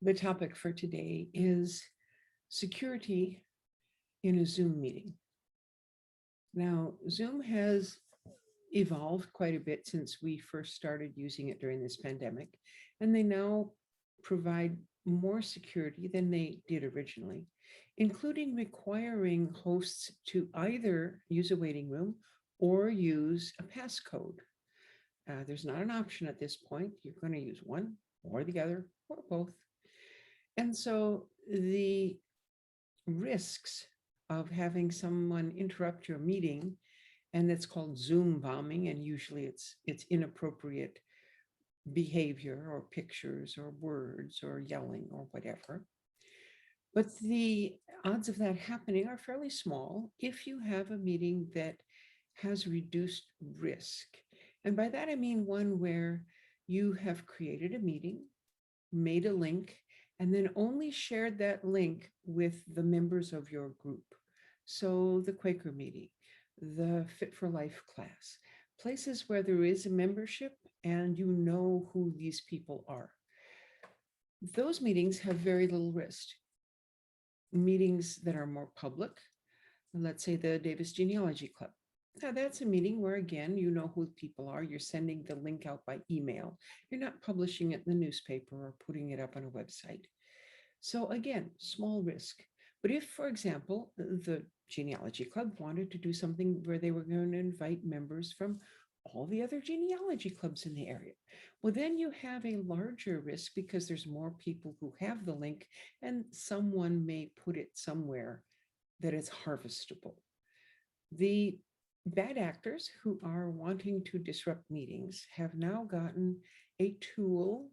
The topic for today is security in a Zoom meeting. Now, Zoom has evolved quite a bit since we first started using it during this pandemic, and they now provide more security than they did originally, including requiring hosts to either use a waiting room or use a passcode. There's not an option at this point. You're going to use one or the other or both. And so the risks of having someone interrupt your meeting, and it's called Zoom bombing, and usually it's inappropriate behavior or pictures or words or yelling or whatever. But the odds of that happening are fairly small if you have a meeting that has reduced risk. And by that I mean one where you have created a meeting, made a link, and then only shared that link with the members of your group. So the Quaker meeting, the Fit for Life class, places where there is a membership and you know who these people are. Those meetings have very little risk. Meetings that are more public, let's say the Davis Genealogy Club. Now that's a meeting where, again, you know who people are. You're sending the link out by email. You're not publishing it in the newspaper or putting it up on a website. So again, small risk. But if, for example, the Genealogy Club wanted to do something where they were going to invite members from all the other genealogy clubs in the area, well, then you have a larger risk because there's more people who have the link and someone may put it somewhere that is harvestable. The bad actors who are wanting to disrupt meetings have now gotten a tool,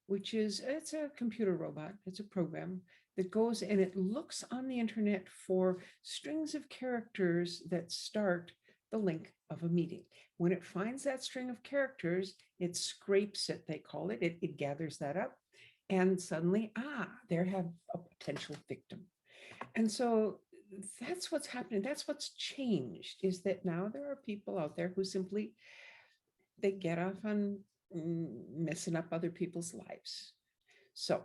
which is, it's a computer robot, it's a program that goes and it looks on the internet for strings of characters that start the link of a meeting. When it finds that string of characters, it scrapes it, they call it, it gathers that up, and suddenly, there have a potential victim. And so that's what's happening. That's what's changed, is that now there are people out there who simply, they get off on messing up other people's lives. So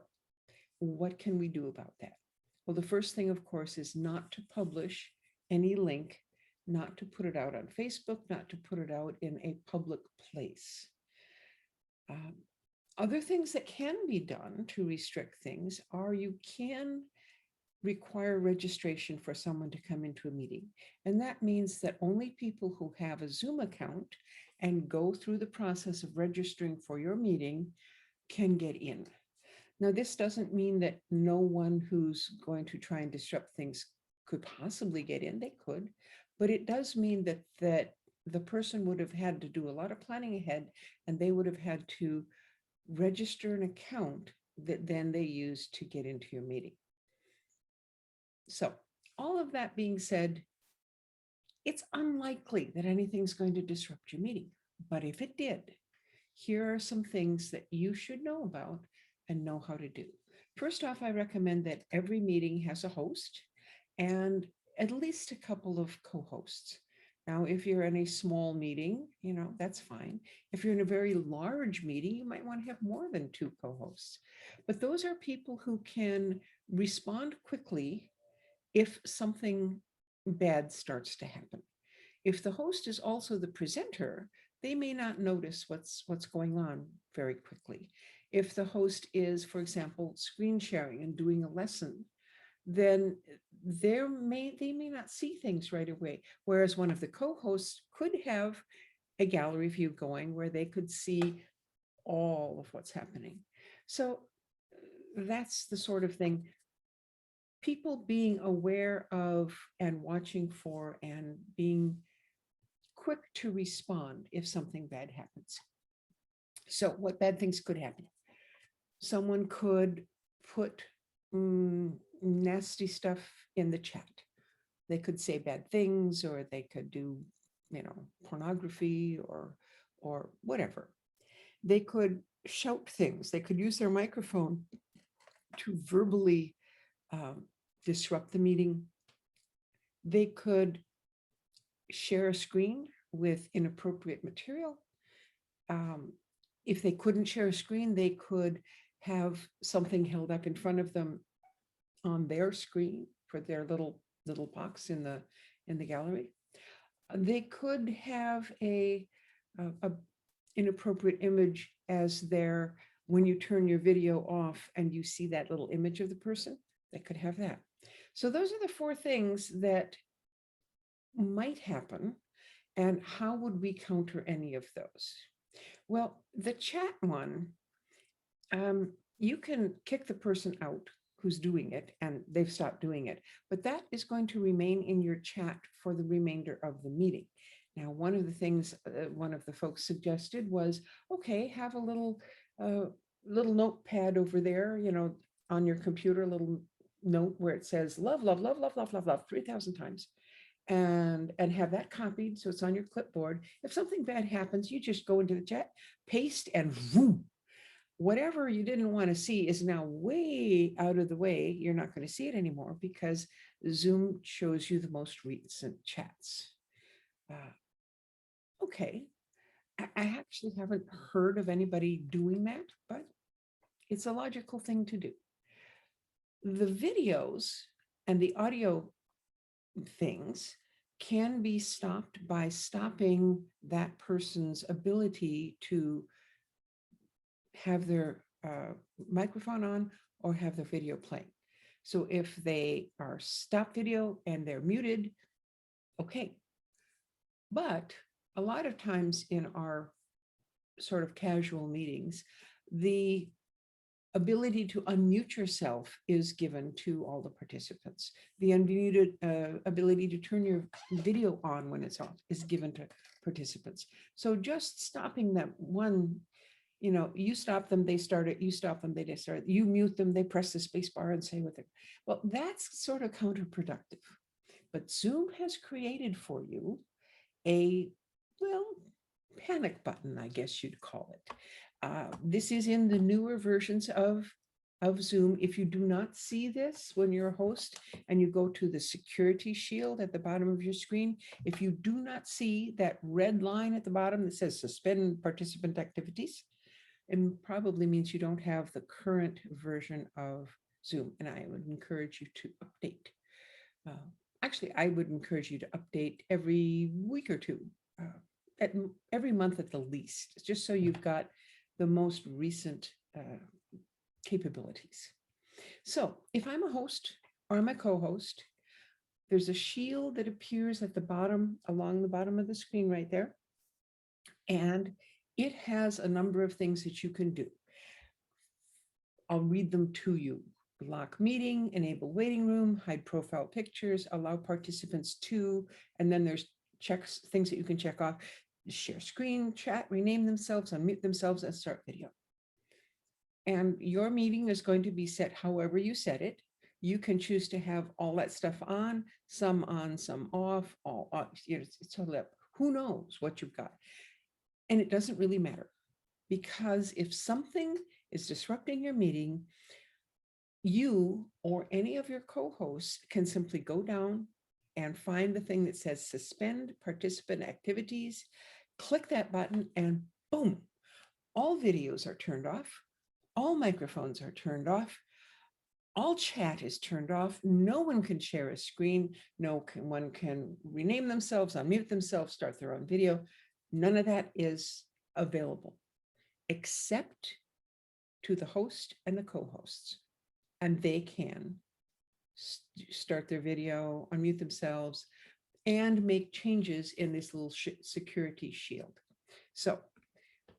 what can we do about that? Well, the first thing, of course, is not to publish any link, not to put it out on Facebook, not to put it out in a public place. Other things that can be done to restrict things are, you can require registration for someone to come into a meeting. And that means that only people who have a Zoom account and go through the process of registering for your meeting can get in. Now, this doesn't mean that no one who's going to try and disrupt things could possibly get in. They could, but it does mean that the person would have had to do a lot of planning ahead, and they would have had to register an account that then they use to get into your meeting. So all of that being said, it's unlikely that anything's going to disrupt your meeting. But if it did, here are some things that you should know about and know how to do. First off, I recommend that every meeting has a host and at least a couple of co-hosts. Now, if you're in a small meeting, that's fine. If you're in a very large meeting, you might want to have more than 2 co-hosts. But those are people who can respond quickly if something bad starts to happen. If the host is also the presenter, they may not notice what's going on very quickly. If the host is, for example, screen sharing and doing a lesson, then they may not see things right away. Whereas one of the co-hosts could have a gallery view going where they could see all of what's happening. So that's the sort of thing. People being aware of and watching for and being quick to respond if something bad happens. So what bad things could happen? Someone could put nasty stuff in the chat. They could say bad things, or they could do, pornography or whatever. They could shout things. They could use their microphone to verbally disrupt the meeting. They could share a screen with inappropriate material. If they couldn't share a screen, they could have something held up in front of them on their screen for their little box in the gallery. They could have a inappropriate image as their, when you turn your video off and you see that little image of the person, they could have that. So those are the four things that might happen. And how would we counter any of those? Well, the chat one, you can kick the person out who's doing it and they've stopped doing it, but that is going to remain in your chat for the remainder of the meeting. Now, one of the things one of the folks suggested was, okay, have a little notepad over there, on your computer, a little note where it says love, love, love, love, love, love, love 3,000 times. And have that copied so it's on your clipboard. If something bad happens, you just go into the chat, paste, and boom, whatever you didn't want to see is now way out of the way. You're not going to see it anymore because Zoom shows you the most recent chats. Okay, I actually haven't heard of anybody doing that, but it's a logical thing to do. The videos and the audio things can be stopped by stopping that person's ability to have their microphone on or have their video playing. So if they are stop video and they're muted, okay. But a lot of times in our sort of casual meetings, the ability to unmute yourself is given to all the participants. The unmuted ability to turn your video on when it's on is given to participants. So just stopping that one, you stop them, they start it, you stop them, they start it, you mute them, they press the space bar and say with it. Well, that's sort of counterproductive. But Zoom has created for you a, well, panic button, I guess you'd call it. This is in the newer versions of Zoom. If you do not see this when you're a host and you go to the security shield at the bottom of your screen, if you do not see that red line at the bottom that says suspend participant activities, it probably means you don't have the current version of Zoom, and I would encourage you to update. Actually, I would encourage you to update every week or two, every month at the least, just so you've got the most recent capabilities. So if I'm a host or I'm a co-host, there's a shield that appears at the bottom, along the bottom of the screen right there. And it has a number of things that you can do. I'll read them to you. Lock meeting, enable waiting room, hide profile pictures, allow participants to, and then there's checks, things that you can check off. Share screen, chat, rename themselves, unmute themselves, and start video. And your meeting is going to be set however you set it. You can choose to have all that stuff on, some off, all off. It's totally up. Who knows what you've got? And it doesn't really matter, because if something is disrupting your meeting, you or any of your co-hosts can simply go down and find the thing that says suspend participant activities, click that button, and boom, all videos are turned off, all microphones are turned off, all chat is turned off, no one can share a screen, no one can rename themselves, unmute themselves, start their own video. None of that is available except to the host and the co-hosts. And they can start their video, unmute themselves, and make changes in this little security shield. So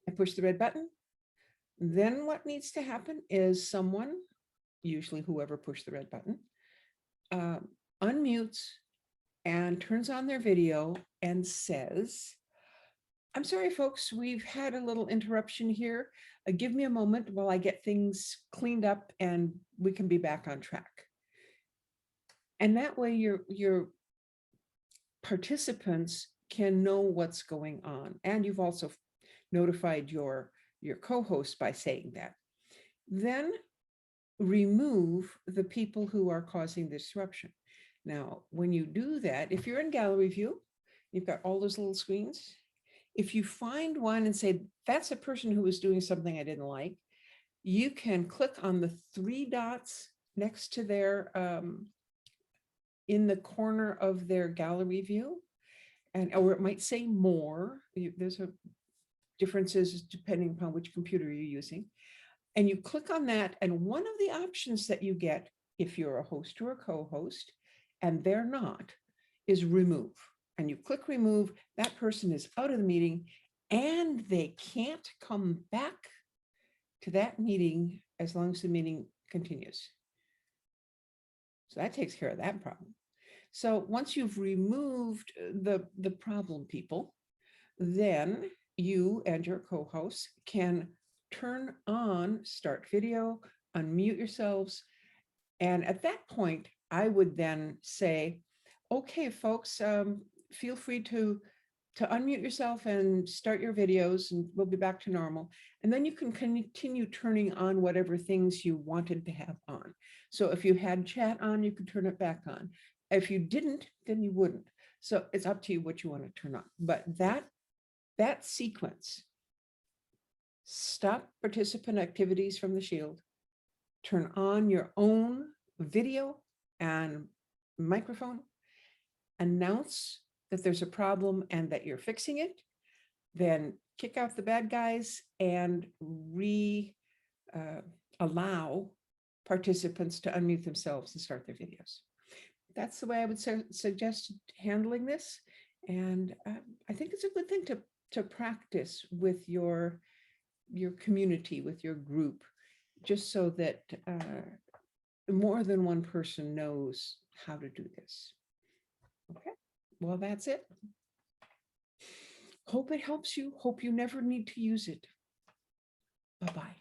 I push the red button. Then what needs to happen is someone, usually whoever pushed the red button, unmutes and turns on their video and says, I'm sorry, folks, we've had a little interruption here. Give me a moment while I get things cleaned up and we can be back on track. And that way your participants can know what's going on. And you've also notified your co-host by saying that. Then remove the people who are causing disruption. Now, when you do that, if you're in gallery view, you've got all those little screens. If you find one and say, that's a person who was doing something I didn't like, you can click on the three dots next to their, in the corner of their gallery view, and or it might say more. There's a differences depending upon which computer you're using. And you click on that, and one of the options that you get if you're a host or a co-host, and they're not, is remove. And you click remove, that person is out of the meeting, and they can't come back to that meeting as long as the meeting continues. So that takes care of that problem. So once you've removed the problem people, then you and your co-hosts can turn on start video, unmute yourselves. And at that point, I would then say, okay, folks, feel free to unmute yourself and start your videos, and we'll be back to normal. And then you can continue turning on whatever things you wanted to have on. So if you had chat on, you could turn it back on. If you didn't, then you wouldn't. So it's up to you what you want to turn on. But that sequence, stop participant activities from the shield, turn on your own video and microphone, announce that there's a problem and that you're fixing it, then kick out the bad guys and allow participants to unmute themselves and start their videos. That's the way I would suggest handling this. And I think it's a good thing to practice with your community, with your group, just so that more than one person knows how to do this. Okay, well, that's it. Hope it helps you. Hope you never need to use it. Bye-bye.